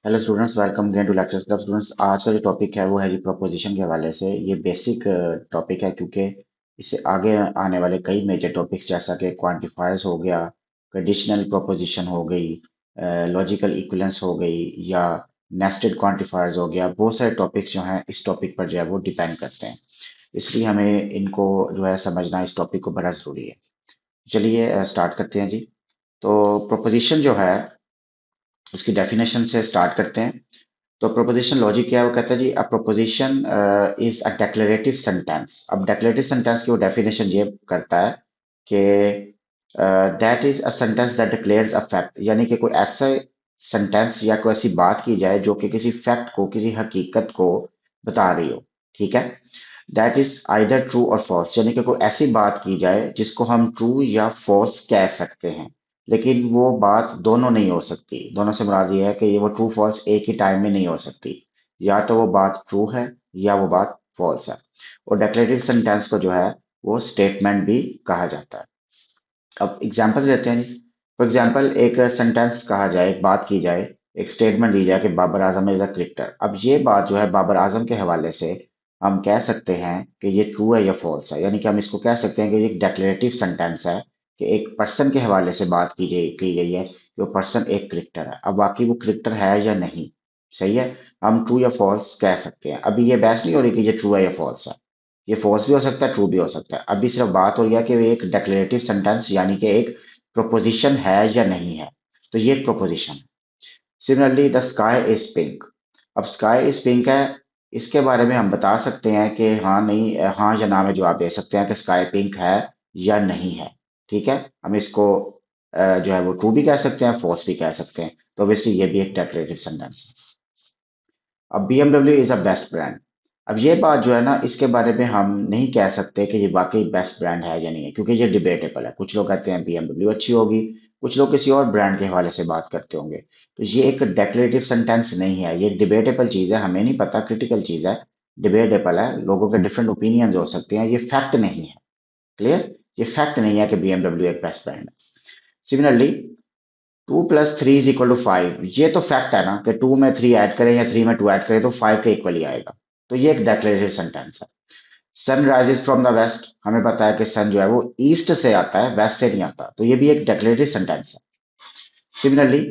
Hello students, welcome again to lectures club. Students, आज का जो टॉपिक है वो है जी प्रोपोजिशन के हवाले से। ये बेसिक टॉपिक है क्योंकि इससे आगे आने वाले कई मेजर टॉपिक्स जैसा कि क्वांटिफायर्स हो गया, कंडीशनल प्रोपोजिशन हो गई, लॉजिकल इक्विवेलेंस हो गई, या नेस्टेड क्वांटिफायर्स हो गया, बहुत सारे टॉपिक्स जो हैं इस टॉपिक पर जो है वो डिपेंड करते हैं। इसलिए हमें इनको जो है समझना, इस टॉपिक को बड़ा ज़रूरी है। चलिए स्टार्ट करते हैं जी। तो प्रोपोजिशन जो है उसकी डेफिनेशन से स्टार्ट करते हैं। तो प्रोपोजिशन लॉजिक क्या है? वो कहता है जी a proposition is a declarative sentence. अब डेक्लेरेटिव सेंटेंस की वो डेफिनेशन ये करता है कि that is a sentence that declares a fact, यानी कि कोई ऐसा सेंटेंस या कोई ऐसी बात की जाए जो कि किसी फैक्ट को, किसी हकीकत को बता रही हो। ठीक है। दैट इज आइदर ट्रू और फॉल्स, यानी कि कोई ऐसी बात की जाए जिसको हम ट्रू या फॉल्स कह सकते हैं, लेकिन वो बात दोनों नहीं हो सकती। दोनों से मुराद ये है कि ये वो ट्रू फॉल्स एक ही टाइम में नहीं हो सकती। या तो वो बात ट्रू है या वो बात फॉल्स है। और डेक्लेरेटिव सेंटेंस को जो है वो स्टेटमेंट भी कहा जाता है। अब एग्जांपल्स लेते हैं। फॉर एग्जांपल, एक सेंटेंस कहा जाए, एक बात की जाए, एक स्टेटमेंट दी जाए कि Babar Azam is a cricketer. अब ये बात जो है बाबर आजम के हवाले से हम कह सकते हैं कि ये ट्रू है या फॉल्स है, यानी कि हम इसको कह सकते हैं कि ये एक डेक्लेरेटिव सेंटेंस है कि एक पर्सन के हवाले से बात की गई है कि वो पर्सन एक क्रिकेटर है। अब बाकी वो क्रिकेटर है या नहीं, सही है, हम ट्रू या फॉल्स कह सकते हैं। अभी ये बहस नहीं हो रही कि ये ट्रू है या फॉल्स है। ये फॉल्स भी हो सकता है, ट्रू भी हो सकता है। अभी सिर्फ बात हो रही है कि ये एक डेक्लेरेटिव सेंटेंस यानी कि एक प्रोपोजिशन है या नहीं है। तो ये एक प्रोपोजिशन है। Similarly the sky is pink. अब स्काई इज पिंक है, इसके बारे में हम बता सकते हैं कि हाँ नहीं, हाँ या ना में जवाब दे सकते हैं कि स्काई पिंक है या नहीं है। ठीक है। हम इसको जो है वो ट्रू भी कह सकते हैं, फॉल्स भी कह सकते हैं। तो ऑब्वियसली ये भी एक डेक्लेरेटिव सेंटेंस है। अब BMW is a best brand. अब ये बात जो है ना, इसके बारे में हम नहीं कह सकते कि ये वाकई बेस्ट ब्रांड है या नहीं है, क्योंकि ये डिबेटेबल है। कुछ लोग कहते हैं BMW अच्छी होगी, कुछ लोग किसी और ब्रांड के हवाले से बात करते होंगे। तो ये एक डेक्लेरेटिव सेंटेंस नहीं है, ये डिबेटेबल चीज है। हमें नहीं पता, क्रिटिकल चीज है, डिबेटेबल है, लोगों के डिफरेंट ओपिनियंस हो सकते हैं। ये फैक्ट नहीं है। क्लियर? ये फैक्ट नहीं है कि BMW एक बेस्ट ब्रांड है। सिमिलरली 2 + 3 = 5, ये तो फैक्ट है ना कि 2 में 3 ऐड करें या 3 में 2 ऐड करें तो 5 के इक्वल ही आएगा। तो ये एक डेक्लेरेटिव सेंटेंस है। Sun rises from the west, हमें पता है कि सन जो है वो ईस्ट से आता है, वेस्ट से नहीं आता। तो ये भी एक डेक्लेरेटिव सेंटेंस है। Similarly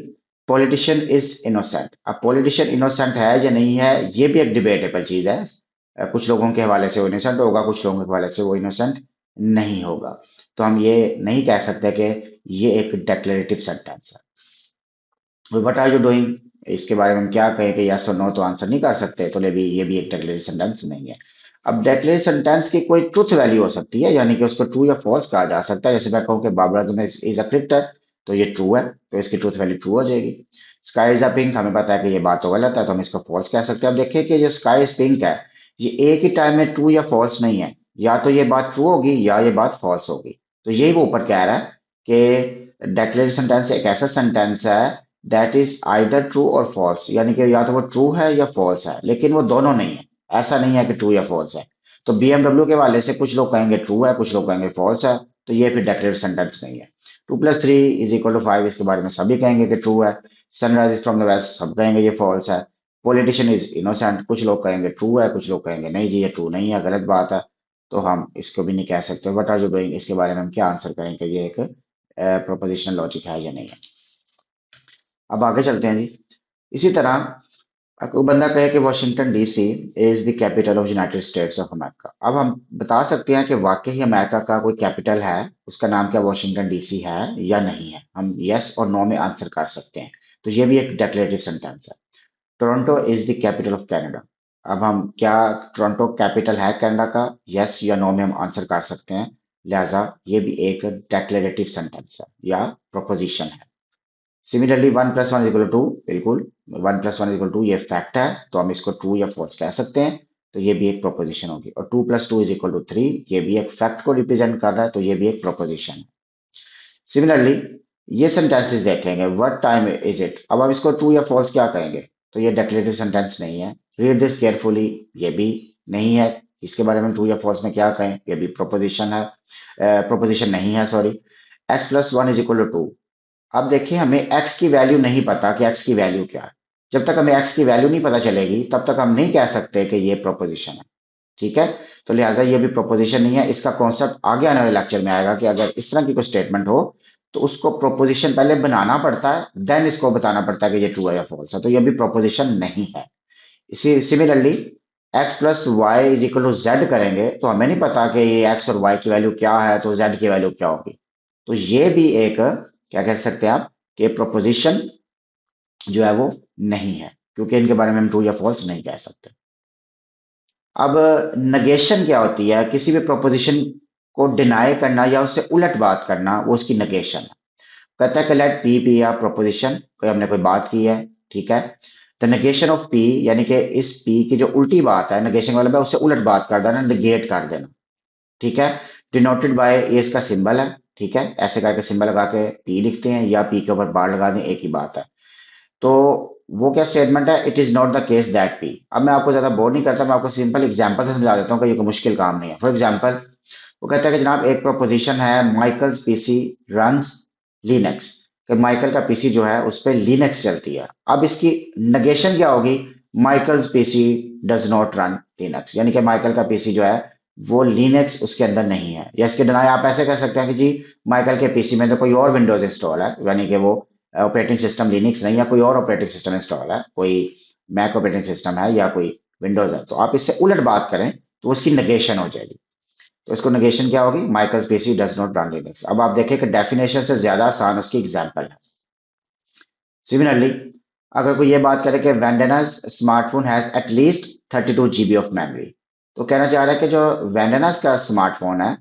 politician is innocent. अब पॉलिटिशियन इनोसेंट है या नहीं है, ये भी एक डिबेटेबल चीज है। कुछ लोगों के हवाले से वो इनोसेंट होगा, कुछ लोगों के हवाले से वो इनोसेंट नहीं होगा। तो हम ये नहीं कह सकते कि ये एक डेक्लेरेटिव सेंटेंस है। व्हाट आर यू डूइंग, इसके बारे में हम क्या कहें कि यस और नो तो आंसर नहीं कर सकते। तो ये भी एक डेक्लेरेटिव सेंटेंस नहीं है। अब डेक्लेरेटिव सेंटेंस की कोई ट्रुथ वैल्यू हो सकती है, यानी कि उसको ट्रू या फॉल्स कहा जा सकता है। जैसे मैं कहूँ कि Babar Azam is a cricketer, तो ये ट्रू है, तो इसकी ट्रुथ वैल्यू ट्रू हो जाएगी। स्काई इज अ पिंक, हमें पता है कि ये बात तो गलत है, तो हम इसको फॉल्स कह सकते हैं। अब देखिए कि जो स्काई इज पिंक है, ये एक ही टाइम में ट्रू या फॉल्स नहीं है। या तो ये बात ट्रू होगी या ये बात फॉल्स होगी। तो यही वो ऊपर कह रहा है कि डेक्लेरेटिव सेंटेंस एक ऐसा सेंटेंस है दैट इज आइदर ट्रू और फॉल्स, यानी कि या तो वो ट्रू है या फॉल्स है, लेकिन वो दोनों नहीं है। ऐसा नहीं है कि ट्रू या फॉल्स है। तो BMW के वाले से कुछ लोग कहेंगे ट्रू है, कुछ लोग कहेंगे फॉल्स है। तो ये फिर डेक्लेरेटिव सेंटेंस नहीं है। 2 + 3 = 5, इसके बारे में सभी कहेंगे कि ट्रू है। सनराइज फ्रॉम द वेस्ट, सब कहेंगे ये फॉल्स है। पॉलिटिशियन इज इनोसेंट, कुछ लोग कहेंगे ट्रू है, कुछ लोग कहेंगे नहीं जी ये ट्रू नहीं है, गलत बात है। तो हम इसको भी नहीं कह सकते। व्हाट आर यू डूइंग, इसके बारे में हम क्या आंसर करेंगे, ये एक प्रोपोजिशनल लॉजिक है या नहीं है। अब आगे चलते हैं जी। इसी तरह कोई बंदा कहे कि Washington DC is the capital of United states of America. अब हम बता सकते हैं कि वाकई अमेरिका का कोई कैपिटल है, उसका नाम क्या वॉशिंगटन डीसी है या नहीं है। हम यस और नो में आंसर कर सकते हैं। तो ये भी एक डेक्लेरेटिव सेंटेंस है। Toronto is the capital of Canada. अब हम क्या टोरंटो कैपिटल है कनाडा का, यस या नो में हम आंसर कर सकते हैं। लिहाजा ये भी एक डेक्लेरेटिव सेंटेंस है या प्रोपोजिशन है। सिमिलरली 1 + 1 = 2, बिल्कुल 1 + 1 = 2 ये फैक्ट है, तो हम इसको ट्रू या फॉल्स कह सकते हैं। तो ये भी एक प्रोपोजिशन होगी। और 2 + 2 = 3, ये भी एक फैक्ट को रिप्रेजेंट कर रहा है, तो ये भी एक प्रोपोजिशन है। सिमिलरली ये सेंटेंसेस देखेंगे, व्हाट टाइम इज इट। अब हम इसको ट्रू या फॉल्स क्या कहेंगे, तो ये डेक्लेरेटिव सेंटेंस नहीं है। रीड दिस केयरफुली, ये भी नहीं है। इसके बारे में ट्रू या फॉल्स में क्या कहें, ये भी प्रोपोजिशन है, प्रोपोजिशन नहीं है, सॉरी। X + 1 = 2। अब देखिए हमें x की वैल्यू नहीं पता कि x की वैल्यू क्या है। जब तक हमें एक्स की वैल्यू नहीं पता चलेगी तब तक हम नहीं कह सकते कि ये प्रोपोजिशन है। ठीक है, तो लिहाजा ये भी प्रोपोजिशन नहीं है। इसका कॉन्सेप्ट आगे आने वाले लेक्चर में आएगा कि अगर इस तरह की कोई स्टेटमेंट हो तो उसको प्रोपोजिशन पहले बनाना पड़ता है, देन इसको बताना पड़ता है कि ये ट्रू है या फॉल्स है। तो ये भी प्रोपोजिशन नहीं है। इसी similarly x plus y is equal to z करेंगे तो हमें नहीं पता कि ये एक्स और वाई की वैल्यू क्या है तो जेड की वैल्यू क्या होगी। तो ये भी एक क्या कह सकते हैं आप कि प्रोपोजिशन जो है वो नहीं है, क्योंकि इनके बारे में हम ट्रू या फॉल्स नहीं कह सकते। अब नगेशन क्या होती है? किसी भी प्रोपोजिशन को डिनाई करना या उससे उलट बात करना, वो उसकी नगेशन है। कहता है कि लेट पी बी या प्रोपोजिशन, कोई हमने कोई बात की है, ठीक है। द नेगेशन ऑफ पी, यानी कि इस पी की जो उल्टी बात है, नेगेशन वाला में उससे उलट बात कर देना, निगेट कर देना, ठीक है। डिनोटेड बाय, ये इसका सिंबल है, ठीक है। ऐसे करके सिंबल लगा के पी लिखते हैं या पी के ऊपर बार लगा दें, एक ही बात है। तो वो क्या स्टेटमेंट है? It is not the case that P. अब मैं आपको ज्यादा बोर नहीं करता, मैं आपको सिंपल एग्जांपल से समझा देता हूँ कि ये कोई मुश्किल काम नहीं है। फॉर एग्जांपल, वो कहता है कि जनाब एक प्रोपोजिशन है, माइकल्स पीसी रन्स लिनक्स, कि माइकल का पीसी जो है उस पर लिनक्स चलती है। अब इसकी नेगेशन क्या होगी? Michael's PC does not run Linux, यानी कि माइकल का पीसी जो है वो लिनक्स उसके अंदर नहीं है। या इसके डिनाई आप ऐसे कह सकते हैं कि जी माइकल के पीसी में तो कोई और विंडोज इंस्टॉल है, यानी कि वो ऑपरेटिंग सिस्टम लिनक्स नहीं, या कोई और ऑपरेटिंग सिस्टम इंस्टॉल है, कोई मैक ऑपरेटिंग सिस्टम है या कोई विंडोज है। तो आप इससे उलट बात करें तो उसकी नेगेशन हो जाएगी। तो इसको नेगेशन क्या होगी? Michael's PC does not run Linux. अब आप देखें कि डेफिनेशन से ज्यादा आसान उसकी एग्जांपल है। सिमिलरली, अगर कोई ये बात करे कि वेंडेनास smartphone has at least 32 GB of memory, तो कहना चाह रहा है कि जो वेंडेनास का स्मार्टफोन है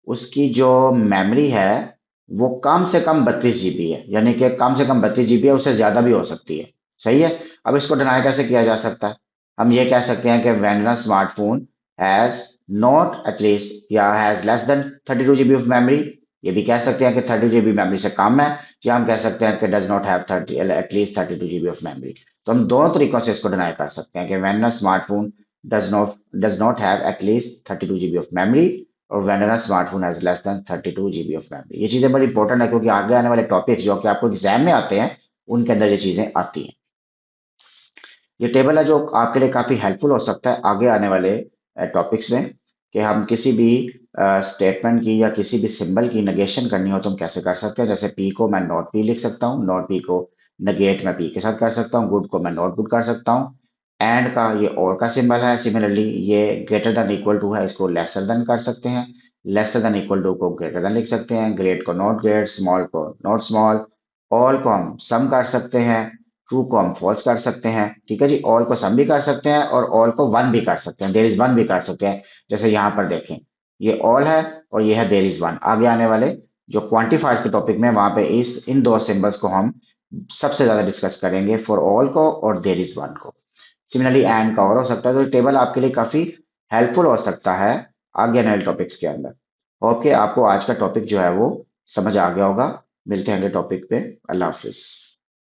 उसकी जो मेमोरी है वो कम से कम 32 GB है, यानी कि कम से कम 32 GB है, उससे ज्यादा भी हो सकती है। सही है। अब इसको डिनाई कैसे किया जा सकता है? हम ये कह सकते हैं कि वेंडेनास स्मार्टफोन हैज नॉट एटलीस्ट या has less than 32 GB of memory. ये भी कह सकते हैं कि 30 GB मेमोरी से कम है, या हम कह सकते हैं कि does not have 30 at least 32 GB of memory. तो हम दोनों तरीकों से इसको डिनाई कर सकते हैं कि when a smartphone does not have at least 32 GB of memory, और when a smartphone has less than 32 GB of memory. ये चीजें बड़ी इंपॉर्टेंट है, क्योंकि आगे आने वाले टॉपिक जो कि आपको एग्जाम में आते हैं उनके अंदर ये चीजें आती हैं। ये टेबल है जो आपके लिए काफी हेल्पफुल हो सकता है आगे आने वाले टॉपिक्स में, कि हम किसी भी स्टेटमेंट की या किसी भी सिंबल की नेगेशन करनी हो तो हम कैसे कर सकते हैं। जैसे पी को मैं नॉट पी लिख सकता हूँ, नॉट पी को नेगेट मैं पी के साथ कर सकता हूँ, गुड को मैं नॉट गुड कर सकता हूँ। एंड का ये और का सिंबल है, सिमिलरली ये ग्रेटर देन इक्वल टू है, इसको लेसर देन कर सकते हैं। लेसर देन इक्वल टू को ग्रेटर देन लिख सकते हैं, ग्रेट को नॉट ग्रेट, स्मॉल को नॉट स्मॉल। ऑल को हम सम कर सकते हैं, ट्रू को हम फॉल्स कर सकते हैं। ठीक है जी, ऑल को सम भी कर सकते हैं और ऑल को वन भी कर सकते हैं, देर इज वन भी कर सकते हैं। जैसे यहाँ पर देखें, ये ऑल है और ये है देर इज वन। आगे आने वाले जो क्वांटिफायर्स के टॉपिक में वहां पे इस इन दो सिंबल्स को हम सबसे ज्यादा डिस्कस करेंगे, फॉर ऑल को और देर इज वन को। सिमिलरली एंड का और हो सकता है। तो टेबल आपके लिए काफी हेल्पफुल हो सकता है आगे आने वाले टॉपिक्स के अंदर। ओके, आपको आज का टॉपिक जो है वो समझ आ गया होगा। मिलते हैं अगले टॉपिक पे। अल्लाह हाफिज।